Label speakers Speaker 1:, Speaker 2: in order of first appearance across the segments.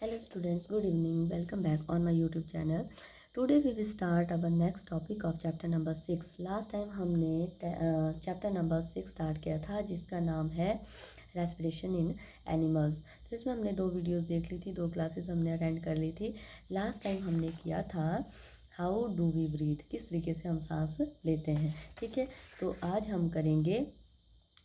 Speaker 1: Hello students, good evening. Welcome back on my YouTube channel. Today we will start our next topic of chapter number 6. Last time हमने chapter number 6 start किया था जिसका नाम है respiration in animals. तो इसमें हमने 2 videos देख ली थी, 2 क्लासेस हमने अटेंड कर ली थी। लास्ट टाइम हमने किया था हाउ डू वी ब्रीथ, किस तरीके से हम सांस लेते हैं। ठीक है, तो आज हम करेंगे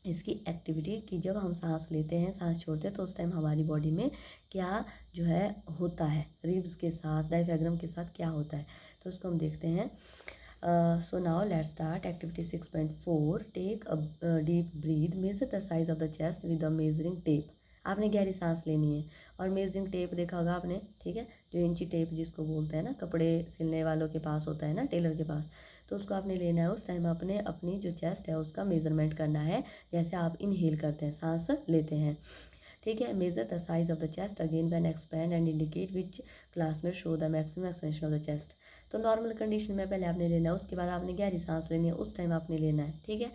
Speaker 1: इसकी एक्टिविटी कि जब हम सांस लेते हैं, सांस छोड़ते हैं तो उस टाइम हमारी बॉडी में क्या जो है होता है, रिब्स के साथ, डायफ्राम के साथ क्या होता है। तो उसको हम देखते हैं। So now let's start activity 6.4। Take a deep breath, measure the size of the chest with a measuring tape. आपने गहरी सांस लेनी है और मेजरिंग टेप देखा होगा आपने, ठीक है, जो इंची टेप जिसको बोलते हैं ना, कपड़े सिलने वालों के पास होता है ना, टेलर के पास। तो उसको आपने लेना है। उस टाइम आपने अपनी जो चेस्ट है उसका मेजरमेंट करना है, जैसे आप इनहेल करते हैं, सांस लेते हैं। ठीक है, measure the size of the chest again when expand and indicate which class में show the maximum expansion of the chest. तो नॉर्मल कंडीशन में पहले आपने लेना है, उसके बाद आपने गहरी सांस लेनी है, उस टाइम आपने लेना है। ठीक है,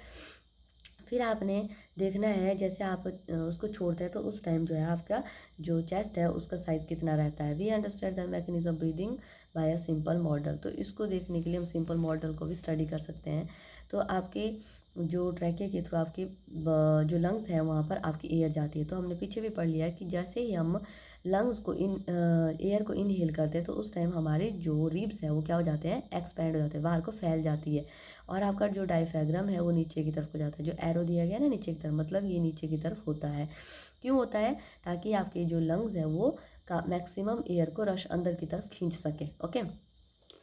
Speaker 1: फिर आपने देखना है जैसे आप उसको छोड़ते हैं तो उस टाइम जो है आपका जो चेस्ट है उसका साइज़ कितना रहता है। We understand the mechanism breathing by a simple model. तो इसको देखने के लिए हम सिंपल मॉडल को भी स्टडी कर सकते हैं। तो आपके जो ट्रैके के थ्रू आपकी जो लंग्स है वहाँ पर आपकी एयर जाती है। तो हमने पीछे भी पढ़ लिया है कि जैसे ही हम लंग्स को एयर को इनहेल करते हैं तो उस टाइम हमारे जो रिब्स है वो क्या हो जाते हैं, एक्सपैंड हो जाते हैं, बाहर को फैल जाती है। और आपका जो डायफ्राम है वो नीचे की तरफ हो जाता है। जो एरो दिया गया ना नीचे की तरफ, मतलब ये नीचे की तरफ होता है। क्यों होता है? ताकि आपके जो लंग्स है वो का मैक्सिमम एयर को रश अंदर की तरफ खींच सके। ओके,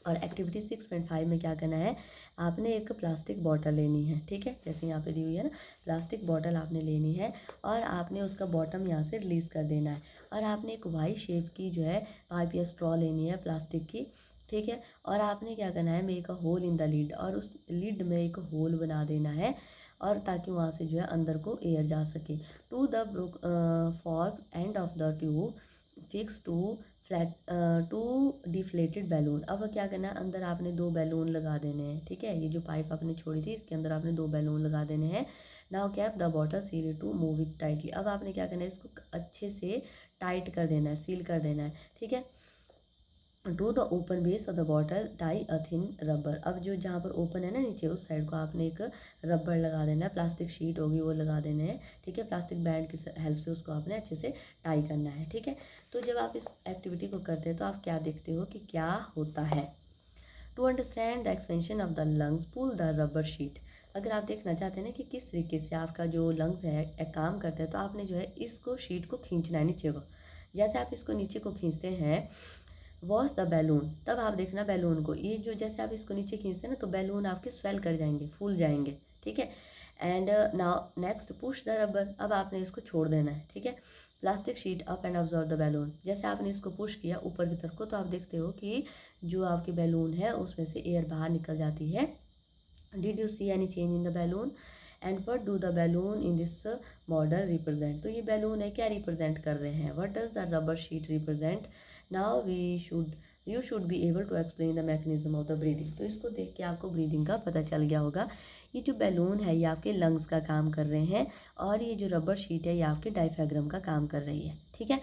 Speaker 1: और एक्टिविटी 6.5 में क्या करना है, आपने एक प्लास्टिक बॉटल लेनी है। ठीक है, जैसे यहाँ पे दी हुई है ना, प्लास्टिक बॉटल आपने लेनी है और आपने उसका बॉटम यहाँ से रिलीज़ कर देना है। और आपने एक वाई शेप की जो है पाइप या स्ट्रॉ लेनी है प्लास्टिक की। ठीक है, और आपने क्या करना है, make a hole in the lid, और उस लिड में एक होल बना देना है और ताकि वहाँ से जो है अंदर को एयर जा सके। To the fork end of the tube fix to flat to deflated balloon. अब क्या करना है, अंदर आपने 2 बैलून लगा देने हैं। ठीक है, ये जो पाइप आपने छोड़ी थी इसके अंदर आपने 2 बैलून लगा देने हैं। Now cap the bottle seal to move it tightly. अब आपने क्या करना है, इसको अच्छे से टाइट कर देना है, सील कर देना है। ठीक है, to the open base of the bottle tie a thin rubber. अब जो जहाँ पर ओपन है ना नीचे, उस साइड को आपने एक रबर लगा देना है, प्लास्टिक शीट होगी वो लगा देने हैं। ठीक है, प्लास्टिक बैंड की हेल्प से उसको आपने अच्छे से टाई करना है। ठीक है, तो जब आप इस एक्टिविटी को करते हैं तो आप क्या देखते हो कि क्या होता है। To understand the expansion of the lungs pull the rubber sheet. अगर आप देखना चाहते हैं ना कि किस तरीके से आपका जो लंग्स है काम करता है, तो आपने जो है इसको शीट को खींचना है नीचे को। जैसे आप इसको नीचे को खींचते हैं, वॉश द बैलून, तब आप देखना बैलून को, ये जो जैसे आप इसको नीचे खींचते हैं ना तो बैलून आपके स्वेल कर जाएंगे, फूल जाएंगे। ठीक है, and now next push the rubber. अब आपने इसको छोड़ देना है। ठीक है, plastic sheet up and observe the balloon. जैसे आपने इसको पुश किया ऊपर की तरफ को, तो आप देखते हो कि जो आपकी बैलून है उसमें से एयर बाहर निकल जाती है। Did you see any change in the balloon and what do the balloon in this model represent. तो ये बैलून है क्या रिप्रेजेंट कर रहे हैं, what does the rubber sheet represent. Now you should be able to explain the mechanism of the breathing. तो इसको देख के आपको ब्रीदिंग का पता चल गया होगा। ये जो बैलून है ये आपके लंग्स का काम कर रहे हैं और ये जो रबर शीट है ये आपके डायफ्राम का काम कर रही है। ठीक है,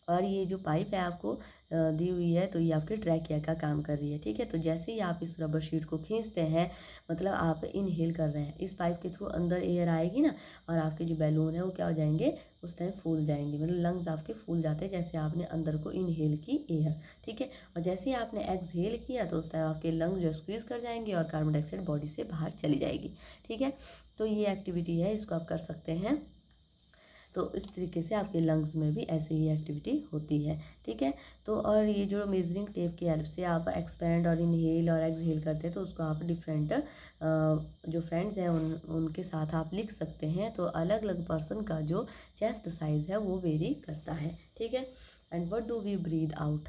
Speaker 1: और ये जो पाइप है आपको दी हुई है तो ये आपके ट्रैकिया का काम कर रही है। ठीक है, तो जैसे ही आप इस रबर शीट को खींचते हैं, मतलब आप इनहेल कर रहे हैं, इस पाइप के थ्रू अंदर एयर आएगी ना, और आपके जो बैलून है वो क्या हो जाएंगे, उस टाइम फूल जाएंगे, मतलब लंग्स आपके फूल जाते हैं जैसे आपने अंदर को इनहेल की एयर। ठीक है, और जैसे ही आपने एक्सहेल किया तो उस टाइम आपके लंग्स जो स्क्वीज कर जाएंगे और कार्बन डाइऑक्साइड बॉडी से बाहर चली जाएगी। ठीक है, तो ये एक्टिविटी है, इसको आप कर सकते हैं। तो इस तरीके से आपके लंग्स में भी ऐसे ही एक्टिविटी होती है। ठीक है, तो और ये जो मेजरिंग टेप की हेल्प से आप एक्सपेंड और इनहेल और एक्सहेल करते हैं तो उसको आप डिफरेंट जो फ्रेंड्स हैं उनके साथ आप लिख सकते हैं। तो अलग अलग पर्सन का जो चेस्ट साइज़ है वो वेरी करता है। ठीक है, and what do we breathe out.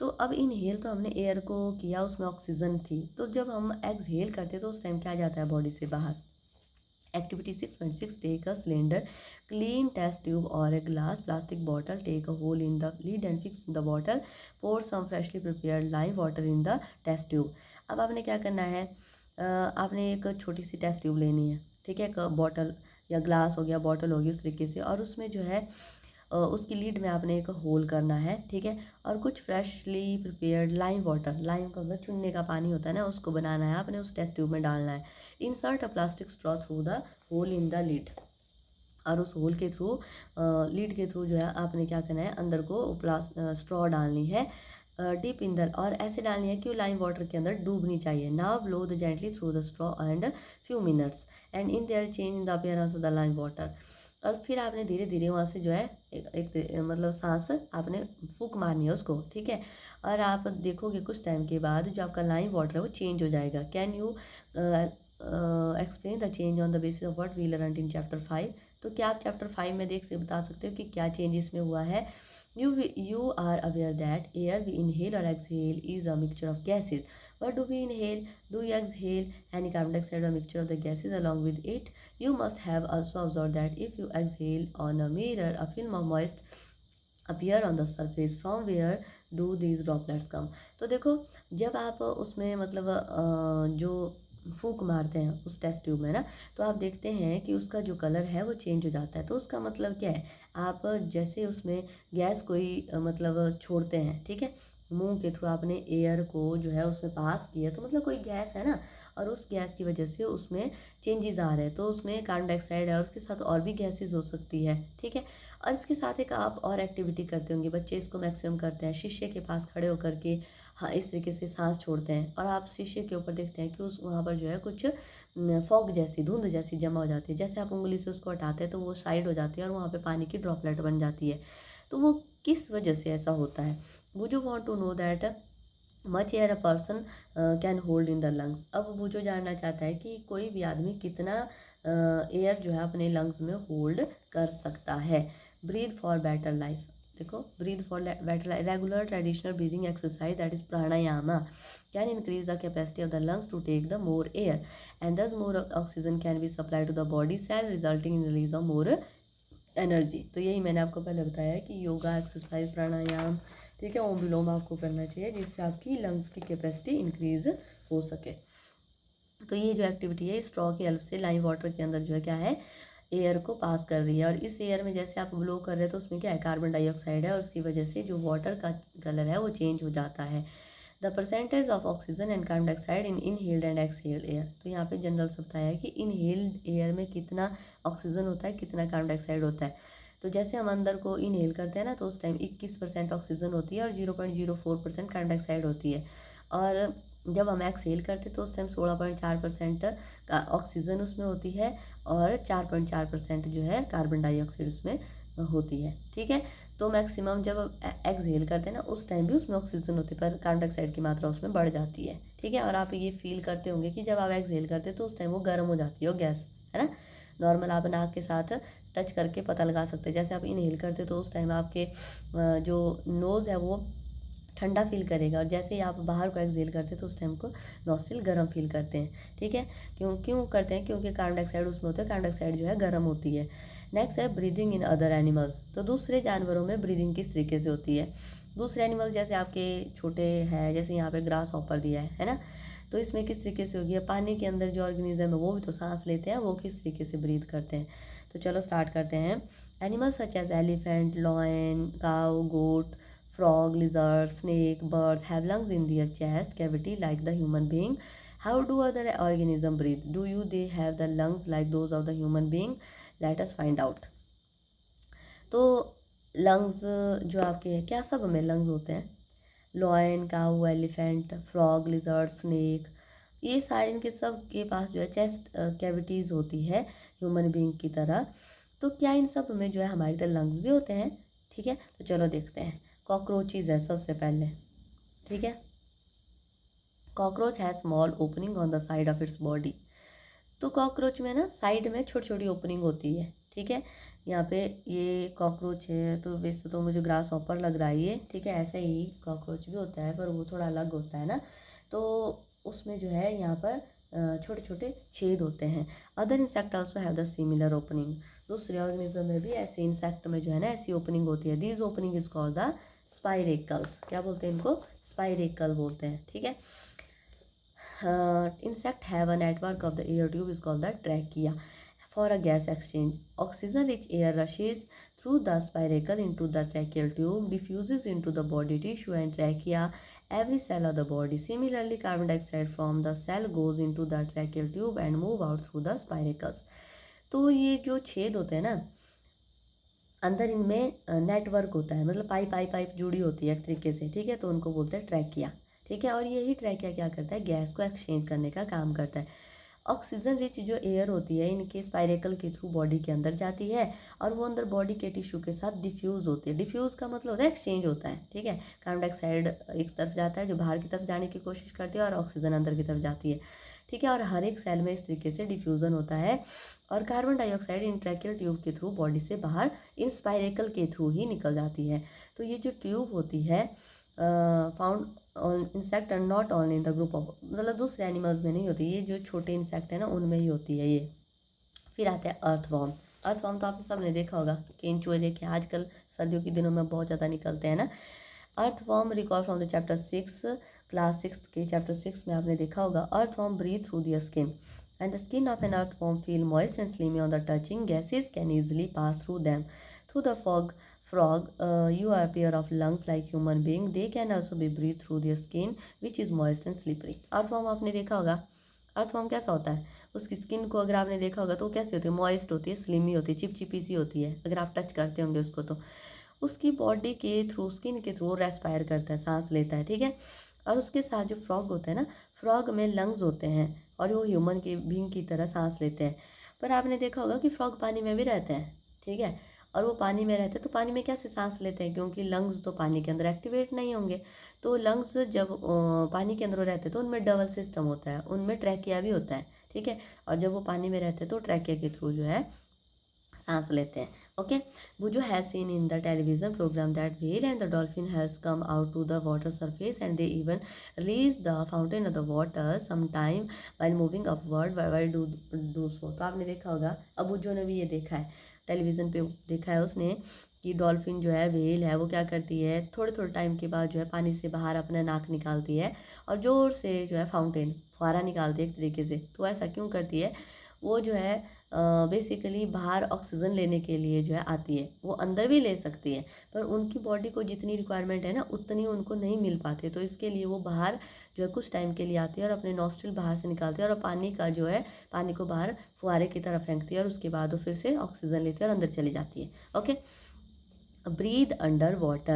Speaker 1: तो अब इनहेल तो हमने एयर को किया, उसमें ऑक्सीजन थी। तो जब हम एक्सहेल करते तो उस टाइम क्या जाता है बॉडी से बाहर। Activity 6.6, take a cylinder, clean test tube और a glass plastic bottle, take a hole in the lid and fix the bottle, pour some freshly prepared lime water in the test tube। अब आपने क्या करना है, आपने एक छोटी सी test tube लेनी है। ठीक है, एक बॉटल या ग्लास हो गया, बॉटल होगी उस तरीके से, और उसमें जो है उसकी लीड में आपने एक होल करना है, ठीक है। और कुछ freshly prepared lime water, lime का मतलब चुनने का पानी होता है ना, उसको बनाना है आपने, उस टेस्ट ट्यूब में डालना है। Insert a plastic straw through the hole in the lid, और उस होल के थ्रू, लीड के थ्रू जो है आपने क्या करना है, अंदर को स्ट्रॉ डालनी है, डीप इन द, और ऐसे डालनी है कि वो लाइम वाटर के अंदर डूबनी चाहिए। Now blow the gently through the straw and few minutes and in their change in the appearance of the lime water. और फिर आपने धीरे धीरे वहाँ से जो है मतलब सांस आपने फूंक मारनी है उसको, ठीक है। और आप देखोगे कुछ टाइम के बाद जो आपका लाइम वाटर है वो चेंज हो जाएगा। Can you explain the change on the basis of what we learned in chapter 5। तो क्या आप चैप्टर 5 में बता सकते हो कि क्या चेंजेस में हुआ है। You are aware that air we inhale or exhale is a mixture of gases. What do we inhale? Do you exhale any carbon dioxide or mixture of the gases along with it? You must have also observed that if you exhale on a mirror, a film of moist appear on the surface. From where do these droplets come? तो देखो, जब आप उसमें मतलब जो फूक मारते हैं उस टेस्ट ट्यूब में ना, तो आप देखते हैं कि उसका जो कलर है वो चेंज हो जाता है। तो उसका मतलब क्या है, आप जैसे उसमें गैस कोई मतलब छोड़ते हैं, ठीक है, मुंह के थ्रू आपने एयर को जो है उसमें पास किया, तो मतलब कोई गैस है ना, और उस गैस की वजह से उसमें चेंजेस आ रहे हैं। तो उसमें कार्बन डाइऑक्साइड है और उसके साथ और भी गैसेज हो सकती है, ठीक है। और इसके साथ एक आप और एक्टिविटी करते होंगे, बच्चे इसको मैक्सिमम करते हैं, शीशे के पास खड़े होकर के हाँ इस तरीके से सांस छोड़ते हैं, और आप शीशे के ऊपर देखते हैं कि उस वहाँ पर जो है कुछ फॉग जैसी, धुंध जैसी जमा हो जाती है। जैसे आप उंगली से उसको हटाते हैं तो वो साइड हो जाती है और वहाँ पे पानी की ड्रॉपलेट बन जाती है। तो वो किस वजह से ऐसा होता है। वो जो want to know that much air a person can hold in the lungs. अब वो जो जानना चाहता है कि कोई भी आदमी कितना एयर जो है अपने लंग्स में होल्ड कर सकता है। ब्रीथ फॉर बेटर लाइफ, देखो, breathe for better life, regular traditional breathing exercise that is pranayama can increase the capacity of the lungs to take the more air and thus more oxygen can be supply to the body cell resulting in release of more energy. तो यही मैंने आपको पहले बताया कि yoga, exercise, प्राणायाम, ठीक है, ओम विलोम आपको करना चाहिए जिससे आपकी लंग्स की कैपेसिटी इंक्रीज हो सके। तो ये जो एक्टिविटी है स्ट्रॉ की हेल्प से लाइम वाटर के अंदर जो है क्या है, एयर को पास कर रही है। और इस एयर में जैसे आप ब्लो कर रहे हैं तो उसमें क्या है, कार्बन डाइऑक्साइड है, और उसकी वजह से जो वाटर का कलर है वो चेंज हो जाता है। The percentage of oxygen and carbon dioxide in inhaled and exhaled air. तो यहाँ पे जनरल सा बताया है कि इनहेल्ड एयर में कितना ऑक्सीजन होता है, कितना कार्बन डाइऑक्साइड होता है। तो जैसे हम अंदर को इनहेल करते हैं ना, तो उस टाइम 21% ऑक्सीजन होती है और 0.04% कार्बन डाइऑक्साइड होती है। और जब हम एक्सहेल करते हैं तो उस टाइम 16.4% का ऑक्सीजन उसमें होती है और 4.4% जो है कार्बन डाइऑक्साइड उसमें होती है, ठीक है। तो मैक्सिमम जब एक्सहेल करते हैं ना उस टाइम भी उसमें ऑक्सीजन होती है, पर कार्बन डाइऑक्साइड की मात्रा उसमें बढ़ जाती है, ठीक है। और आप ये फील करते होंगे कि जब आप एक्सहेल करते हैं तो उस टाइम वो गर्म हो जाती है, वो गैस, है ना। नॉर्मल आप नाक के साथ टच करके पता लगा सकते हैं। जैसे आप इनहेल करते तो उस टाइम आपके जो नोज़ है वो ठंडा फील करेगा, और जैसे ही आप बाहर को एक्सहेल करते हैं तो उस टाइम को नॉस्ट्रिल गर्म फील करते हैं, ठीक है। क्यों क्यों करते हैं, क्योंकि कार्बन डाइऑक्साइड उसमें होता है, कार्बन डाइऑक्साइड जो है गर्म होती है। नेक्स्ट है ब्रीदिंग इन अदर एनिमल्स। तो दूसरे जानवरों में ब्रीदिंग किस तरीके से होती है। दूसरे एनिमल जैसे आपके छोटे हैं, जैसे यहाँ पे ग्रास हॉपर दिया है ना, तो इसमें किस तरीके से होगी, पानी के अंदर जो ऑर्गेनिज्म है वो भी तो सांस लेते हैं, वो किस तरीके से ब्रीद करते हैं। तो चलो स्टार्ट करते हैं। Animals such as elephant, lion, cow, goat, frog, lizard, snake, birds have lungs in their chest cavity like the human being. How do other organisms breathe? Do you they have the lungs like those of the human being? Let us find out. तो lungs जो आपके हैं, क्या सब में lungs होते हैं। Lion, काऊ, elephant, frog, lizard, snake, ये सारे इनके सब के पास जो है चेस्ट कैविटीज़ होती है ह्यूमन बीइंग की तरह। तो क्या इन सब में जो है हमारी तरह लंग्स भी होते हैं, ठीक है। तो चलो देखते हैं। कॉकरोचेज है सबसे पहले, ठीक है। कॉकरोच है small opening on the side of its body. तो कॉकरोच में ना साइड में छोटी छोटी ओपनिंग होती है, ठीक है। यहाँ पे ये कॉकरोच है, तो वैसे तो मुझे ग्रास हॉपर लग रहा है ये, ठीक है। ऐसे ही कॉकरोच भी होता है पर वो थोड़ा अलग होता है ना, तो उसमें जो है यहाँ पर छोटे छोटे छेद होते हैं। Other insect also have the similar opening. दूसरे ऑर्गेनिज्म में भी ऐसे इंसेक्ट में जो है ना ऐसी ओपनिंग होती है। These opening is called the spiracles. क्या बोलते हैं इनको, स्पाइरेकल बोलते हैं, ठीक है। Insect have a network of the air tube is called the trachea for a gas exchange. Oxygen rich air rushes through the spiracle into the tracheal tube, diffuses into the body tissue and trachea, every cell of the body. Similarly, carbon dioxide from the cell goes into the tracheal tube and move out through the spiracles. तो ये जो छेद होते हैं ना, अंदर इनमें network होता है, मतलब पाइप पाइप पाइप जुड़ी होती है एक तरीके से, ठीक है, तो उनको बोलते हैं ट्रैकिया, ठीक है। और यही ट्रैकिया क्या करता है, गैस को एक्सचेंज करने का काम करता है। ऑक्सीजन रिच जो एयर होती है इनके स्पाइरेकल के थ्रू बॉडी के अंदर जाती है और वो अंदर बॉडी के टिश्यू के साथ डिफ्यूज़ होती है। डिफ्यूज़ का मतलब होता है एक्सचेंज होता है, ठीक है। कार्बन डाइऑक्साइड एक तरफ जाता है जो बाहर की तरफ जाने की कोशिश करती है और ऑक्सीजन अंदर की तरफ जाती है, ठीक है। और हर एक सेल में इस तरीके से डिफ्यूज़न होता है और carbon dioxide in tracheal tube के थ्रू बॉडी से बाहर इन स्पाइरेकल के थ्रू ही निकल जाती है। तो ये जो ट्यूब होती है found on insect and not only in the group of, मतलब दूसरे एनिमल्स में नहीं होती, ये जो छोटे इंसेक्ट है ना उनमें ही होती है ये। फिर आते हैं अर्थवॉर्म। अर्थवॉर्म तो आप सबने देखा होगा, केंचुए देखे आजकल सर्दियों के दिनों में बहुत ज़्यादा निकलते हैं ना। Earthworm recall from the chapter 6, class 6 के चैप्टर 6 में आपने देखा होगा। Earthworm breathe through the skin and the skin of an earthworm feel moist and slimy on the touching. Gases can easily pass through them. Through the frog, you are a pair of lungs like human being. They can also be breathed through the skin, which is moist and slippery. Earthworm आपने देखा होगा। Earthworm कैसा होता है, उसकी skin को अगर आपने देखा होगा तो वो कैसी होती है, मॉइस्ट होती है, स्लिमी होती है, चिपचिपी सी होती है। अगर आप टच करते होंगे उसको तो उसकी बॉडी के थ्रू, स्किन के थ्रू रेस्पायर करता है, सांस लेता है, ठीक है। और उसके साथ जो फ्रॉग होता है ना, फ्रॉग में लंग्स होते हैं और वो ह्यूमन के बींग की तरह सांस लेते हैं। पर आपने देखा होगा कि फ्रॉग पानी में भी रहते हैं, ठीक है। और वो पानी में रहते हैं तो पानी में कैसे सांस लेते हैं, क्योंकि लंग्स तो पानी के अंदर एक्टिवेट नहीं होंगे। तो लंग्स जब पानी के अंदर रहते हैं तो उनमें डबल सिस्टम होता है, उनमें ट्रैकिया भी होता है, ठीक है। और जब वो पानी में रहते हैं तो ट्रैकिया के थ्रू जो है सांस लेते हैं, okay. Bujo has seen in the television program that whale and the dolphin has come out to the water surface and they even release the fountain of the water sometime while moving upward while do so। तो आपने देखा होगा, अब बुजो ने भी ये देखा है, टेलीविज़न पे देखा है उसने कि डॉल्फिन जो है, व्हेल है, वो क्या करती है, थोड़े थोड़े टाइम के बाद जो है पानी से बाहर अपना नाक निकालती है और ज़ोर से जो है फाउंटेन, फुहारा निकालती है एक तरीके से। तो ऐसा क्यों करती है, वो जो है बेसिकली बाहर ऑक्सीजन लेने के लिए जो है आती है। वो अंदर भी ले सकती है पर उनकी बॉडी को जितनी रिक्वायरमेंट है ना उतनी उनको नहीं मिल पाती, तो इसके लिए वो बाहर जो है कुछ टाइम के लिए आती है और अपने नॉस्ट्रिल बाहर से निकालती है और पानी का जो है, पानी को बाहर फुहारे की तरफ फेंकती है और उसके बाद वो फिर से ऑक्सीजन लेती है और अंदर चली जाती है, okay. Breathe underwater.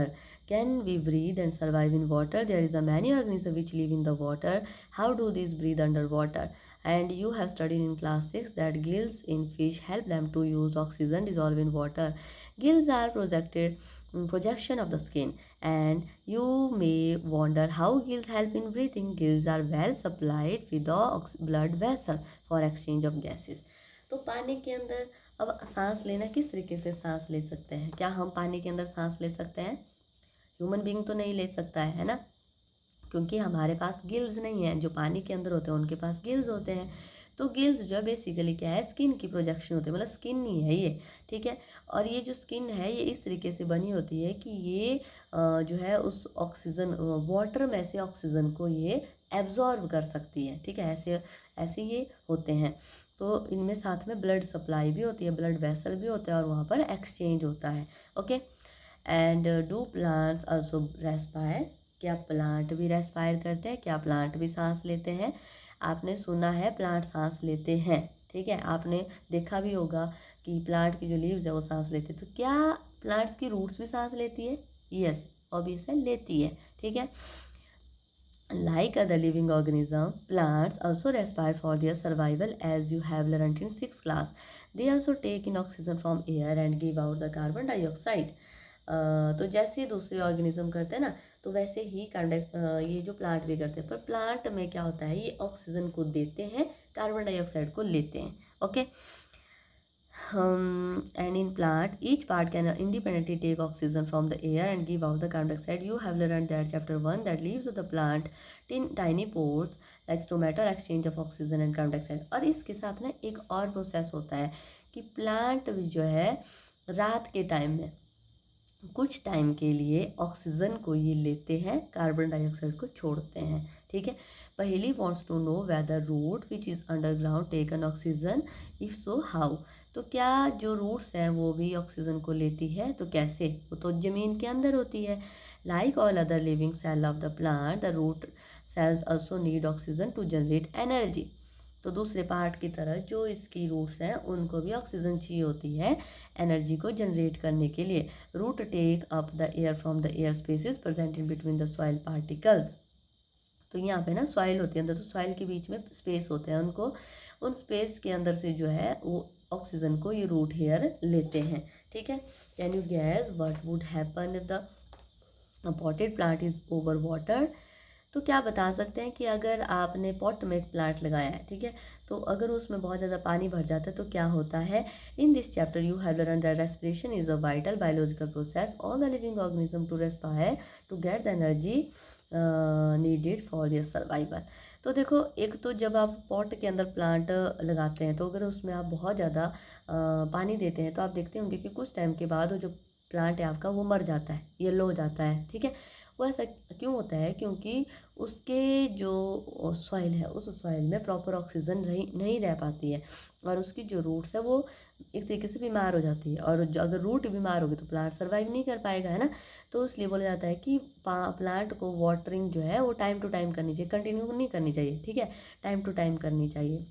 Speaker 1: Can we breathe and survive in water? There is a many organisms which live in the water. How do these breathe underwater? And you have studied in class 6 that gills in fish help them to use oxygen dissolved in water. Gills are projection of the skin, and you may wonder how gills help in breathing. Gills are well supplied with the blood vessel for exchange of gases. तो पानी के अंदर अब सांस लेना, किस तरीके से सांस ले सकते हैं, क्या हम पानी के अंदर सांस ले सकते हैं, ह्यूमन बीइंग तो नहीं ले सकता है ना, क्योंकि हमारे पास गिल्स नहीं है। जो पानी के अंदर होते हैं उनके पास गिल्स होते हैं। तो गिल्स जो है बेसिकली क्या है, स्किन की प्रोजेक्शन होती है, मतलब स्किन ही है ये, ठीक है। और ये जो स्किन है ये इस तरीके से बनी होती है कि ये जो है उस ऑक्सीजन, वाटर में से ऑक्सीजन को ये एब्जॉर्ब कर सकती है, ठीक है। ऐसे ऐसे ये होते हैं। तो इनमें साथ में ब्लड सप्लाई भी होती है, ब्लड वेसल भी होता है और वहाँ पर एक्सचेंज होता है, okay. And do plants also respire, क्या प्लांट भी रेस्पायर करते हैं, क्या प्लांट भी सांस लेते हैं। आपने सुना है प्लांट सांस लेते हैं, ठीक है। आपने देखा भी होगा कि प्लांट की जो लीव्स है वो सांस लेते हैं। तो क्या प्लांट्स की रूट्स भी सांस लेती है? यस, ऑब्वियस है, लेती है, ठीक है। Like other living organism, plants also respire for their survival, as you have learned in 6th class. They also take in oxygen from air and give out the carbon dioxide. तो जैसे दूसरे organism करते हैं ना, तो वैसे ही ये जो प्लांट भी करते हैं, पर प्लांट में क्या होता है, ये ऑक्सीजन को देते हैं, कार्बन डाइऑक्साइड को लेते हैं, okay. And in plant, each part can independently take oxygen from the air and give out the carbon dioxide. You have learned that chapter 1 that leaves of the plant tiny pores like stomata exchange of oxygen and carbon dioxide. और इसके साथ ना एक और process होता है कि plant जो है रात के टाइम में कुछ टाइम के लिए ऑक्सीजन को ये लेते हैं, कार्बन डाइऑक्साइड को छोड़ते हैं। ठीक है, पहली wants to know whether root which is underground taken oxygen, if so how. तो क्या जो रूट्स हैं वो भी ऑक्सीजन को लेती है, तो कैसे? वो तो ज़मीन के अंदर होती है। Like all other living cell of the plant, the root cells also need oxygen to generate energy. तो दूसरे पार्ट की तरह जो इसकी रूट्स हैं उनको भी ऑक्सीजन चाहिए होती है एनर्जी को जनरेट करने के लिए। Root take up the air from the air spaces present in between the soil particles. तो यहाँ पे ना सॉइल होती है अंदर, तो सॉइल के बीच में स्पेस होते हैं, उनको उन स्पेस के अंदर से जो है वो ऑक्सीजन को ये रूट हेयर लेते हैं। ठीक है, can you gas what would happen if the potted plant is over water. तो क्या बता सकते हैं कि अगर आपने पॉट में एक प्लांट लगाया है, ठीक है, तो अगर उसमें बहुत ज़्यादा पानी भर जाता है तो क्या होता है। In this chapter you have learn that respiration is a vital biological process, all the living organism to respire to get the energy needed for their survival. तो देखो, एक तो जब आप पॉट के अंदर प्लांट लगाते हैं तो अगर उसमें आप बहुत ज़्यादा पानी देते हैं तो आप देखते होंगे कि कुछ टाइम के बाद वो जो प्लांट है आपका वो मर जाता है, येलो हो जाता है। ठीक है, वो ऐसा क्यों होता है? क्योंकि उसके जो सॉइल है उस सॉइल में प्रॉपर ऑक्सीजन नहीं रह पाती है, और उसकी जो रूट्स है वो एक तरीके से बीमार हो जाती है, और जो अगर रूट बीमार होगी तो प्लांट सर्वाइव नहीं कर पाएगा, है ना। तो इसलिए बोला जाता है कि प्लांट को वाटरिंग जो है वो टाइम टू टाइम करनी चाहिए, कंटिन्यू नहीं करनी चाहिए। ठीक है, टाइम टू टाइम करनी चाहिए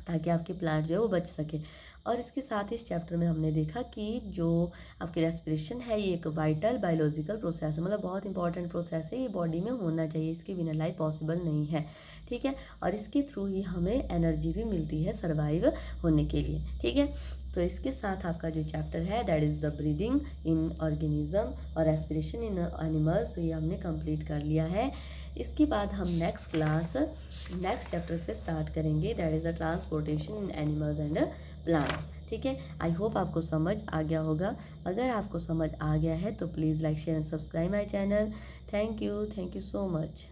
Speaker 1: ताकि आपके प्लांट जो है वो बच सके। और इसके साथ ही इस चैप्टर में हमने देखा कि जो आपकी रेस्पिरेशन है ये एक वाइटल बायोलॉजिकल प्रोसेस है, मतलब बहुत इंपॉर्टेंट प्रोसेस है, ये बॉडी में होना चाहिए, इसके बिना लाइफ पॉसिबल नहीं है। ठीक है, और इसके थ्रू ही हमें एनर्जी भी मिलती है सर्वाइव होने के लिए। ठीक है, तो इसके साथ आपका जो चैप्टर है that is the breathing in organism और रेस्पिरेशन इन एनिमल्स, तो ये हमने कंप्लीट कर लिया है। इसके बाद हम नेक्स्ट चैप्टर से स्टार्ट करेंगे, that is the transportation in animals and plants. ठीक है, आई होप आपको समझ आ गया होगा। अगर आपको समझ आ गया है तो please like share and subscribe my channel. Thank you so much.